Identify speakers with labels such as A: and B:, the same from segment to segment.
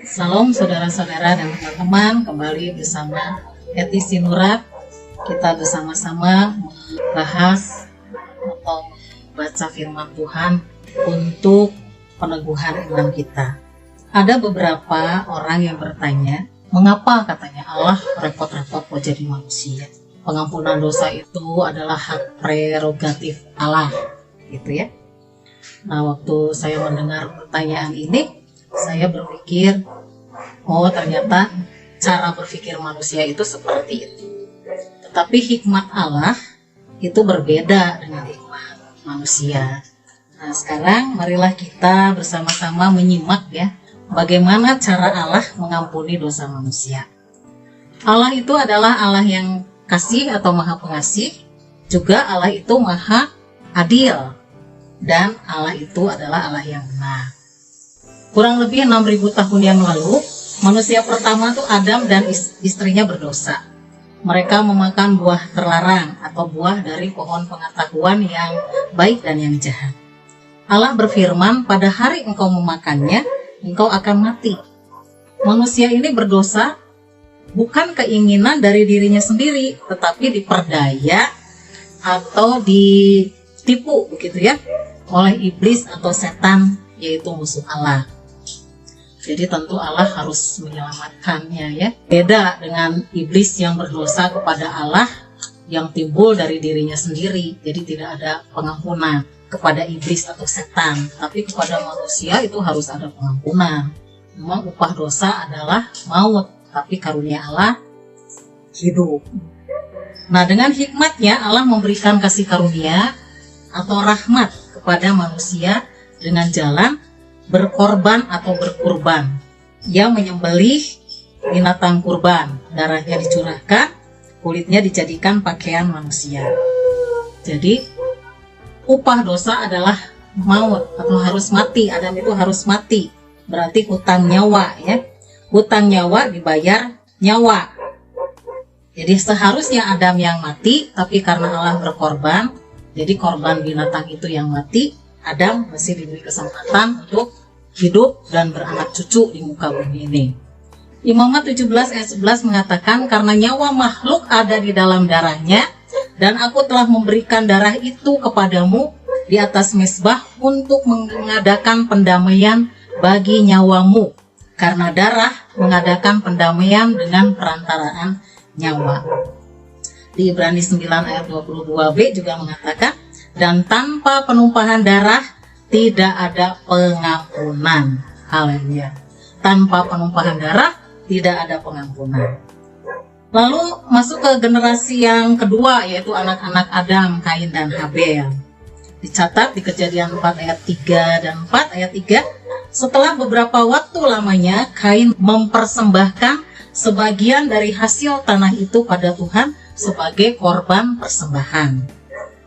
A: Salam saudara-saudara dan teman-teman, kembali bersama Eti Sinurat. Kita bersama-sama membahas atau baca firman Tuhan untuk peneguhan iman kita. Ada beberapa orang yang bertanya, mengapa katanya Allah repot-repot mau jadi manusia? Pengampunan dosa itu adalah hak prerogatif Allah, gitu ya. Nah, waktu saya mendengar pertanyaan ini, saya berpikir, oh ternyata cara berpikir manusia itu seperti itu. Tetapi hikmat Allah itu berbeda dengan hikmat manusia. Nah, sekarang marilah kita bersama-sama menyimak ya, bagaimana cara Allah mengampuni dosa manusia. Allah itu adalah Allah yang kasih atau maha pengasih, juga Allah itu maha adil, dan Allah itu adalah Allah yang benar. Kurang lebih 6.000 tahun yang lalu, manusia pertama tuh Adam dan istrinya berdosa. Mereka memakan buah terlarang atau buah dari pohon pengetahuan yang baik dan yang jahat. Allah berfirman, pada hari engkau memakannya, engkau akan mati. Manusia ini berdosa bukan keinginan dari dirinya sendiri, tetapi diperdaya atau ditipu begitu ya, oleh iblis atau setan, yaitu musuh Allah. Jadi tentu Allah harus menyelamatkannya ya. Beda dengan iblis yang berdosa kepada Allah yang timbul dari dirinya sendiri. Jadi tidak ada pengampunan kepada iblis atau setan. Tapi kepada manusia itu harus ada pengampunan. Memang upah dosa adalah maut, tapi karunia Allah hidup. Nah, dengan hikmatnya Allah memberikan kasih karunia atau rahmat kepada manusia dengan jalan berkorban atau berkurban. Ia menyembelih binatang kurban, darahnya dicurahkan, kulitnya dijadikan pakaian manusia. Jadi upah dosa adalah maut atau harus mati. Adam itu harus mati, berarti hutang nyawa ya. Hutang nyawa dibayar nyawa. Jadi seharusnya Adam yang mati, tapi karena Allah berkorban, jadi korban binatang itu yang mati, Adam masih diberi kesempatan untuk hidup dan beranak cucu di muka bumi ini. Imamat 17 ayat 11 mengatakan, karena nyawa makhluk ada di dalam darahnya, dan aku telah memberikan darah itu kepadamu di atas mezbah untuk mengadakan pendamaian bagi nyawamu. Karena darah mengadakan pendamaian dengan perantaraan nyawa. Di Ibrani 9 ayat 22b juga mengatakan, dan tanpa penumpahan darah tidak ada pengampunan. Haleluya. Tanpa penumpahan darah tidak ada pengampunan. Lalu masuk ke generasi yang kedua, yaitu anak-anak Adam, Kain dan Habel. Dicatat di Kejadian 4 ayat 3 dan 4 ayat 3, setelah beberapa waktu lamanya Kain mempersembahkan sebagian dari hasil tanah itu pada Tuhan sebagai korban persembahan.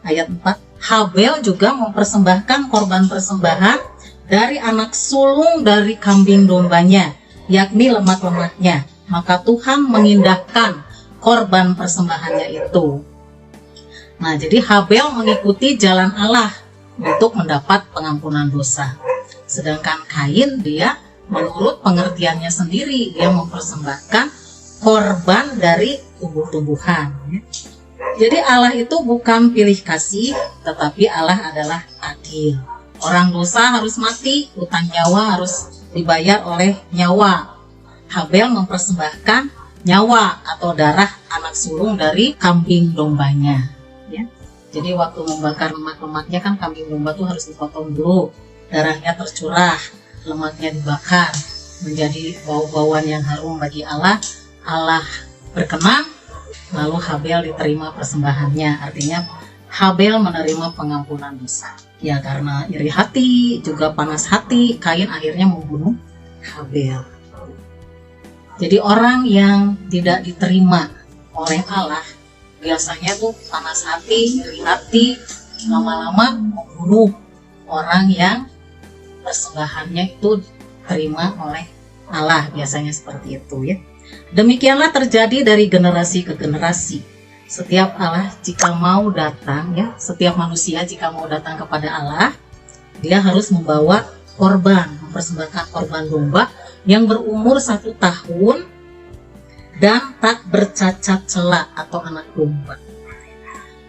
A: Ayat 4, Habel juga mempersembahkan korban persembahan dari anak sulung dari kambing dombanya, yakni lemak-lemaknya. Maka Tuhan mengindahkan korban persembahannya itu. Nah, jadi Habel mengikuti jalan Allah untuk mendapat pengampunan dosa. Sedangkan Kain, dia menurut pengertiannya sendiri, dia mempersembahkan korban dari tumbuh-tumbuhan. Jadi Allah itu bukan pilih kasih, tetapi Allah adalah adil. Orang dosa harus mati, hutang nyawa harus dibayar oleh nyawa. Habel mempersembahkan nyawa atau darah anak sulung dari kambing dombanya. Ya. Jadi waktu membakar lemak-lemaknya kan kambing domba itu harus dipotong dulu, darahnya tercurah, lemaknya dibakar, menjadi bau-bauan yang harum bagi Allah. Allah berkenan. Lalu Habel diterima persembahannya, artinya Habel menerima pengampunan dosa. Ya karena iri hati, juga panas hati, Kain akhirnya membunuh Habel. Jadi orang yang tidak diterima oleh Allah, biasanya tuh panas hati, iri hati, lama-lama membunuh orang yang persembahannya itu diterima oleh Allah, biasanya seperti itu ya. Demikianlah terjadi dari generasi ke generasi. Setiap Allah jika mau datang ya, setiap manusia jika mau datang kepada Allah, dia harus membawa korban, mempersembahkan korban domba yang berumur 1 tahun dan tak bercacat cela atau anak domba.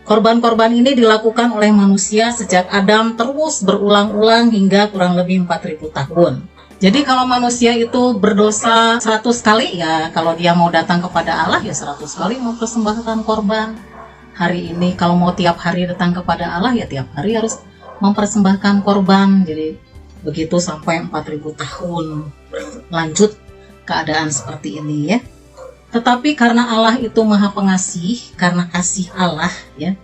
A: Korban-korban ini dilakukan oleh manusia sejak Adam terus berulang-ulang hingga kurang lebih 4.000 tahun. Jadi kalau manusia itu berdosa 100 kali, ya kalau dia mau datang kepada Allah ya 100 kali mempersembahkan korban. Hari ini kalau mau tiap hari datang kepada Allah ya tiap hari harus mempersembahkan korban. Jadi begitu sampai 4.000 tahun berlanjut keadaan seperti ini ya. Tetapi karena Allah itu Maha Pengasih, karena kasih Allah ya,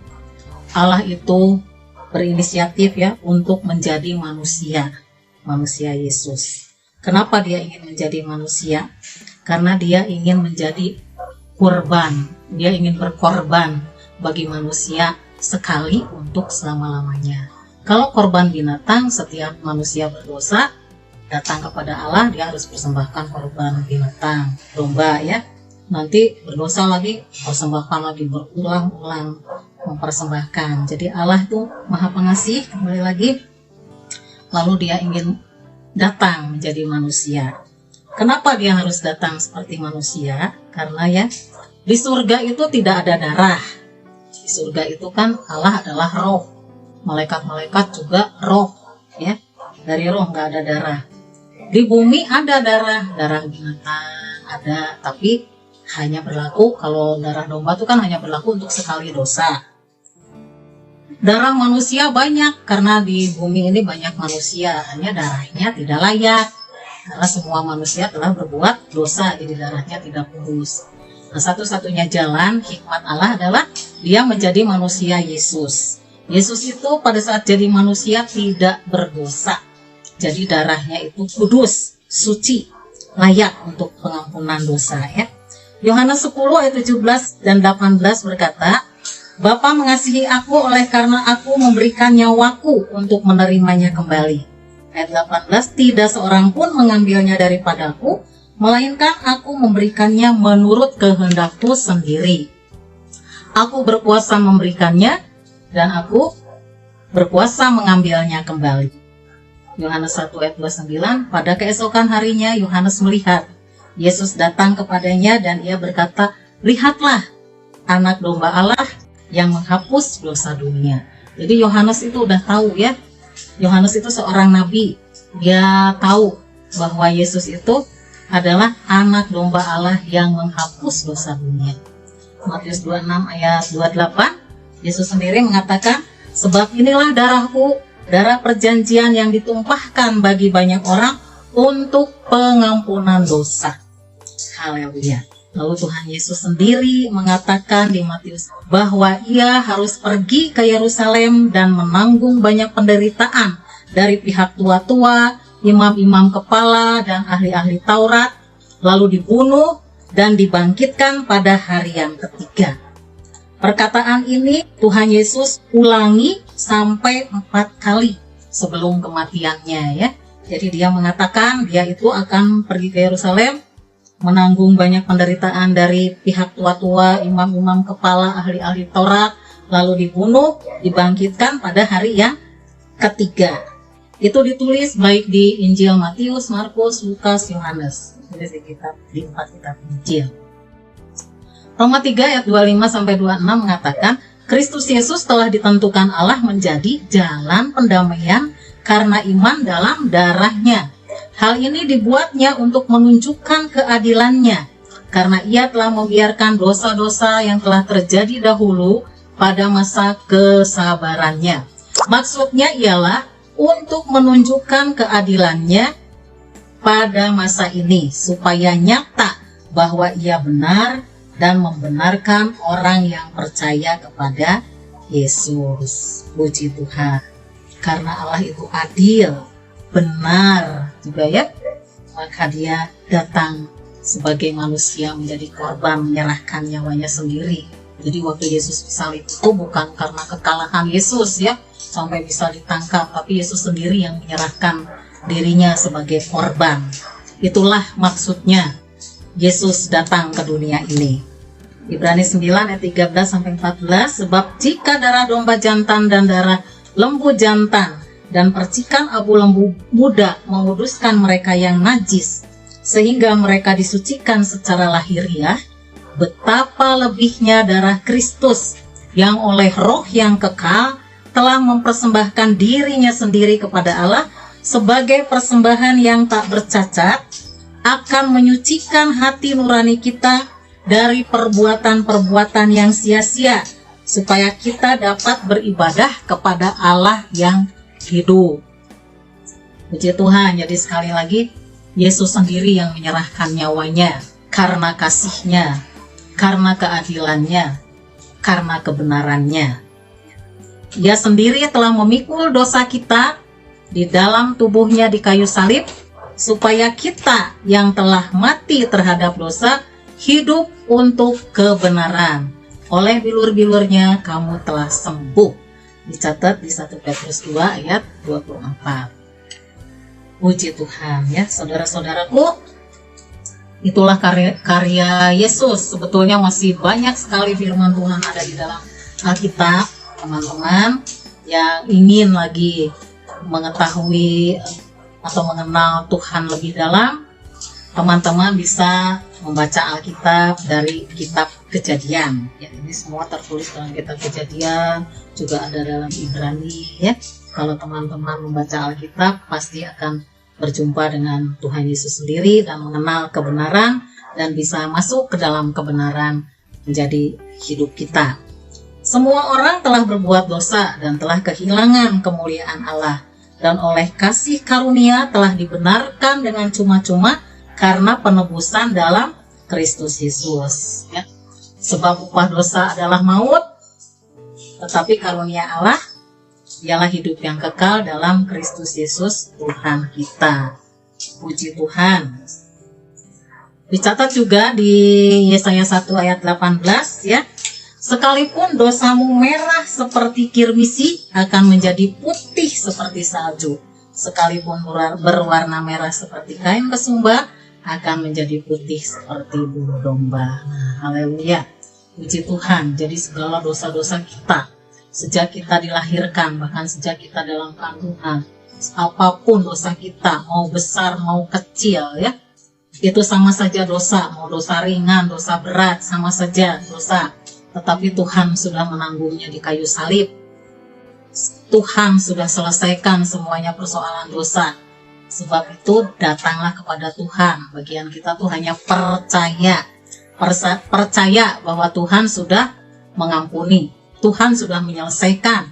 A: Allah itu berinisiatif ya untuk menjadi manusia Yesus. Kenapa dia ingin menjadi manusia? Karena dia ingin menjadi kurban, dia ingin berkorban bagi manusia sekali untuk selama-lamanya. Kalau korban binatang, setiap manusia berdosa datang kepada Allah, dia harus persembahkan korban binatang, domba ya. Nanti berdosa lagi, persembahkan lagi, berulang-ulang mempersembahkan. Jadi Allah itu Maha Pengasih, kembali lagi, lalu dia ingin datang menjadi manusia. Kenapa dia harus datang seperti manusia? Karena ya di surga itu tidak ada darah. Di surga itu kan Allah adalah roh, malaikat-malaikat juga roh ya, dari roh, nggak ada darah. Di bumi ada darah binatang ada, tapi hanya berlaku, kalau darah domba itu kan hanya berlaku untuk sekali dosa. Darah manusia banyak, karena di bumi ini banyak manusia, hanya darahnya tidak layak, karena semua manusia telah berbuat dosa, jadi darahnya tidak kudus. Nah, satu-satunya jalan hikmat Allah adalah dia menjadi manusia Yesus. Yesus itu pada saat jadi manusia tidak berdosa, jadi darahnya itu kudus, suci, layak untuk pengampunan dosa ya. Yohanes 10 ayat 17 dan 18 berkata, Bapa mengasihi aku oleh karena aku memberikan nyawaku untuk menerimanya kembali. Ayat 18, tidak seorang pun mengambilnya daripadaku, melainkan aku memberikannya menurut kehendakku sendiri. Aku berkuasa memberikannya dan aku berkuasa mengambilnya kembali. Yohanes 1 ayat 29, pada keesokan harinya Yohanes melihat Yesus datang kepadanya dan ia berkata, lihatlah anak domba Allah yang menghapus dosa dunia. Jadi Yohanes itu udah tahu ya, Yohanes itu seorang nabi, dia tahu bahwa Yesus itu adalah anak domba Allah yang menghapus dosa dunia. Matius 26 ayat 28, Yesus sendiri mengatakan, sebab inilah darahku, darah perjanjian yang ditumpahkan bagi banyak orang untuk pengampunan dosa. Haleluya. Lalu Tuhan Yesus sendiri mengatakan di Matius bahwa ia harus pergi ke Yerusalem dan menanggung banyak penderitaan dari pihak tua-tua, imam-imam kepala, dan ahli-ahli Taurat, lalu dibunuh dan dibangkitkan pada hari yang ketiga. Perkataan ini Tuhan Yesus ulangi sampai 4 kali sebelum kematiannya ya. Jadi dia mengatakan dia itu akan pergi ke Yerusalem, menanggung banyak penderitaan dari pihak tua-tua, imam-imam kepala, ahli-ahli Taurat, lalu dibunuh, dibangkitkan pada hari yang ketiga. Itu ditulis baik di Injil Matius, Markus, Lukas, Yohanes. Jadi di 4 kitab Injil. Roma 3 ayat 25-26 mengatakan, Kristus Yesus telah ditentukan Allah menjadi jalan pendamaian karena iman dalam darahnya. Hal ini dibuatnya untuk menunjukkan keadilannya, karena ia telah membiarkan dosa-dosa yang telah terjadi dahulu pada masa kesabarannya. Maksudnya ialah untuk menunjukkan keadilannya pada masa ini, supaya nyata bahwa ia benar dan membenarkan orang yang percaya kepada Yesus. Puji Tuhan. Karena Allah itu adil, benar juga ya, maka dia datang sebagai manusia menjadi korban, menyerahkan nyawanya sendiri. Jadi waktu Yesus disalib itu bukan karena kekalahan Yesus ya sampai bisa ditangkap, tapi Yesus sendiri yang menyerahkan dirinya sebagai korban. Itulah maksudnya Yesus datang ke dunia ini. Ibrani 9 ayat 13-14, sebab jika darah domba jantan dan darah lembu jantan dan percikan abu lembu muda menguduskan mereka yang najis, sehingga mereka disucikan secara lahiriah, betapa lebihnya darah Kristus yang oleh Roh yang kekal telah mempersembahkan dirinya sendiri kepada Allah sebagai persembahan yang tak bercacat, akan menyucikan hati nurani kita dari perbuatan-perbuatan yang sia-sia, supaya kita dapat beribadah kepada Allah yang hidup. Puji Tuhan. Jadi sekali lagi, Yesus sendiri yang menyerahkan nyawanya karena kasih-Nya, karena keadilan-Nya, karena kebenaran-Nya. Dia sendiri telah memikul dosa kita di dalam tubuh-Nya di kayu salib, supaya kita yang telah mati terhadap dosa hidup untuk kebenaran. Oleh bilur-bilur-Nya kamu telah sembuh. Dicatat di 1 Petrus 2 ayat 24. Puji Tuhan ya, saudara-saudaraku. Itulah karya Yesus. Sebetulnya masih banyak sekali firman Tuhan ada di dalam Alkitab. Teman-teman yang ingin lagi mengetahui atau mengenal Tuhan lebih dalam, teman-teman bisa membaca Alkitab dari kitab Kejadian. Ya, ini semua tertulis dalam kitab Kejadian, juga ada dalam Ibrani. Ya, kalau teman-teman membaca Alkitab, pasti akan berjumpa dengan Tuhan Yesus sendiri dan mengenal kebenaran dan bisa masuk ke dalam kebenaran menjadi hidup kita. Semua orang telah berbuat dosa dan telah kehilangan kemuliaan Allah, dan oleh kasih karunia telah dibenarkan dengan cuma-cuma karena penebusan dalam Kristus Yesus. Ya. Sebab upah dosa adalah maut, tetapi karunia Allah ialah hidup yang kekal dalam Kristus Yesus Tuhan kita. Puji Tuhan. Dicatat juga di Yesaya 1 ayat 18 ya. Sekalipun dosamu merah seperti kirmisi, akan menjadi putih seperti salju. Sekalipun berwarna merah seperti kain kesumba, akan menjadi putih seperti bulu domba. Haleluya. Puji Tuhan. Jadi segala dosa-dosa kita, sejak kita dilahirkan, bahkan sejak kita dalam kandungan, apapun dosa kita, mau besar mau kecil ya, itu sama saja dosa. Mau dosa ringan, dosa berat, sama saja dosa. Tetapi Tuhan sudah menanggungnya di kayu salib. Tuhan sudah selesaikan semuanya persoalan dosa. Sebab itu datanglah kepada Tuhan. Bagian kita tuh hanya percaya bahwa Tuhan sudah mengampuni. Tuhan sudah menyelesaikan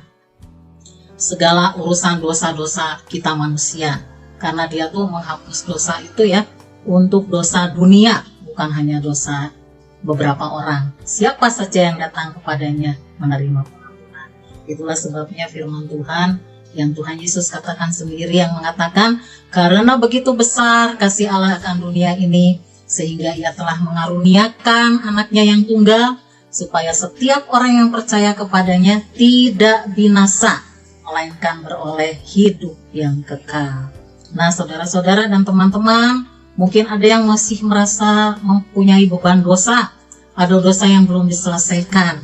A: segala urusan dosa-dosa kita manusia. Karena Dia tuh menghapus dosa itu ya, untuk dosa dunia, bukan hanya dosa beberapa orang. Siapa saja yang datang kepadanya menerima pengampunan. Itulah sebabnya firman Tuhan yang Tuhan Yesus katakan sendiri, yang mengatakan, karena begitu besar kasih Allah akan dunia ini, sehingga Ia telah mengaruniakan anaknya yang tunggal, supaya setiap orang yang percaya kepadanya tidak binasa, melainkan beroleh hidup yang kekal. Nah, saudara-saudara dan teman-teman, mungkin ada yang masih merasa mempunyai beban dosa, ada dosa yang belum diselesaikan.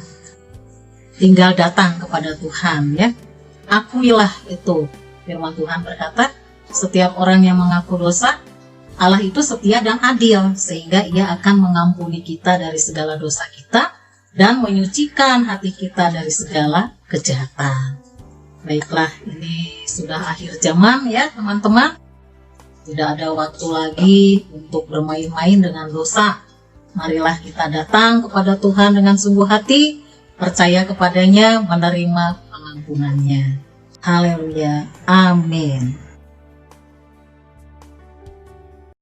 A: Tinggal datang kepada Tuhan ya. Akuilah itu. Firman Tuhan berkata, setiap orang yang mengaku dosa, Allah itu setia dan adil, sehingga Ia akan mengampuni kita dari segala dosa kita dan menyucikan hati kita dari segala kejahatan. Baiklah, ini sudah akhir zaman ya teman-teman. Tidak ada waktu lagi untuk bermain-main dengan dosa. Marilah kita datang kepada Tuhan dengan sungguh hati, percaya kepadanya, menerima pengampunannya. Haleluya. Amin.